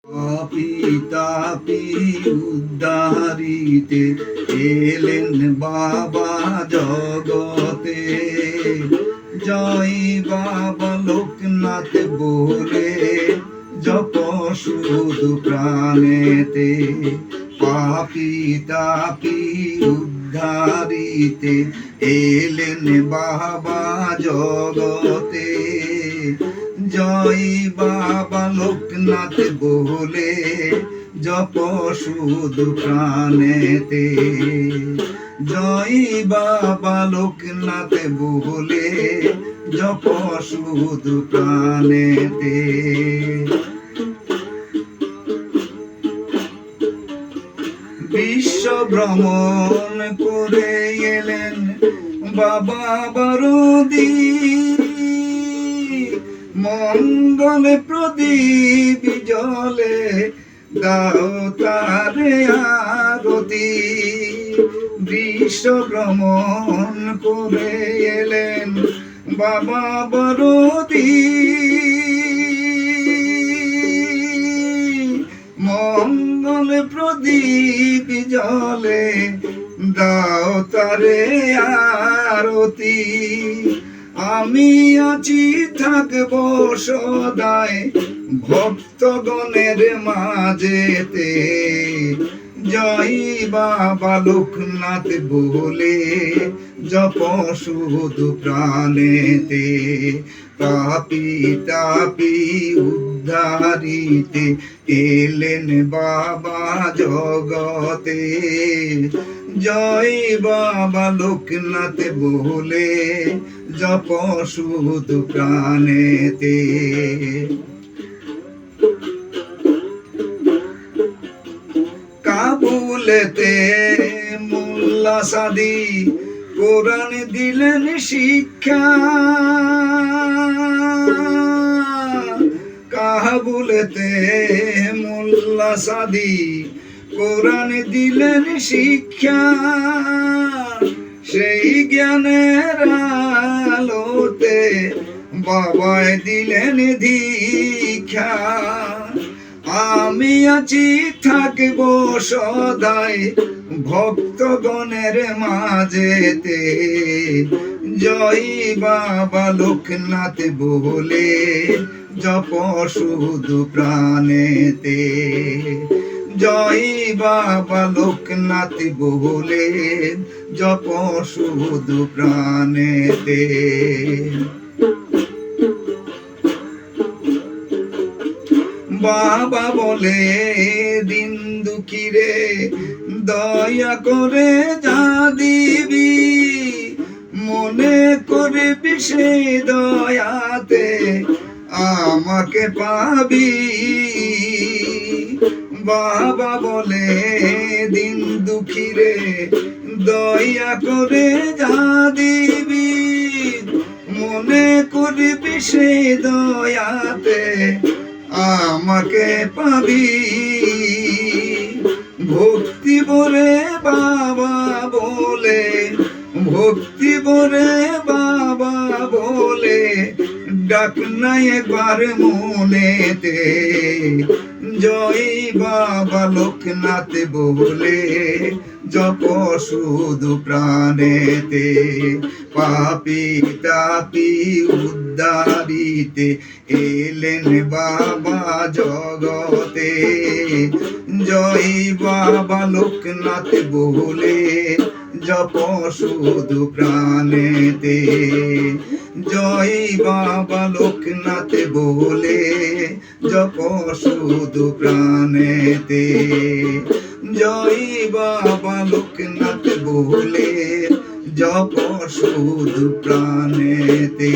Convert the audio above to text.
পাপী তাপী উদ্ধারিতে এলেন বাবা জগতে। জয় বাবা লোকনাথ বলে জপ শুধু প্রাণেতে। পাপী তাপী উদ্ধারিতে এলেন বাবা জগতে। জয় বাবা লোকনাথ বলে জপ শুধু প্রাণেতে। জয় বাবা লোকনাথ বলে জপ শুধু প্রাণেতে। বিশ্ব ভ্রমণ করে এলেন বাবা বড়দিন। মঙ্গল প্রদীপ জলে দাও তারে আরতি। বিশ্ব ভ্রমণ করে এলেন বাবা বড়দিন। মঙ্গল প্রদীপ জলে দাও তারে আরতি। আমি আছি থাকব সদাই ভক্তগণের মাঝেতে। জয় বাবা লোকনাথ বলে জপ শুধু প্রাণেতে। পাপী তাপী উদ্ধারিতে এলেন বাবা জগতে। জয় বাবা লোকনাথ বলে জপ শুধু প্রাণেতে। কাবুলেতে মোল্লা সাদি কোরআন দিলেন শিক্ষা। কাবুলেতে মোল্লা সাদি কোরআন দিলেন শিক্ষা। সেই জ্ঞানের আলোতে বাবায় দিলেন দীক্ষা। আমি আছি থাকব সদাই ভক্তগণের মাঝেতে। জয় বাবা লোকনাথ বলে জপ শুধু প্রাণেতে। জয় বাবা লোকনাথ বলে জপ শুধু প্রাণেতে। বাবা বলে দিন দুঃখীরে দয়া করে যা দিবি। মনে করবি সে দয়াতে আমাকে পাবি। বাবা বলে দিন দুঃখীরে দয়া করে যা দিবি। মনে করবি সে দয়াতে আমাকে পাবি। ভক্তি বলে বাবা বলে ভক্তি বলে বাবা বলে ডাক নাই একবার মনেতে। জয় বাবা লোকনাথ বলে জপ শুধু প্রাণেতে। পাপী তাপী উদ্ধারিতে এলেন বাবা জগতে। জয় বাবা লোকনাথ বলে জপ শুধু প্রাণেতে। জয় বাবা লোকনাথ বলে জপ শুধু প্রাণেতে। জয় বাবা লোকনাথ বলে জপ শুধু প্রাণেতে।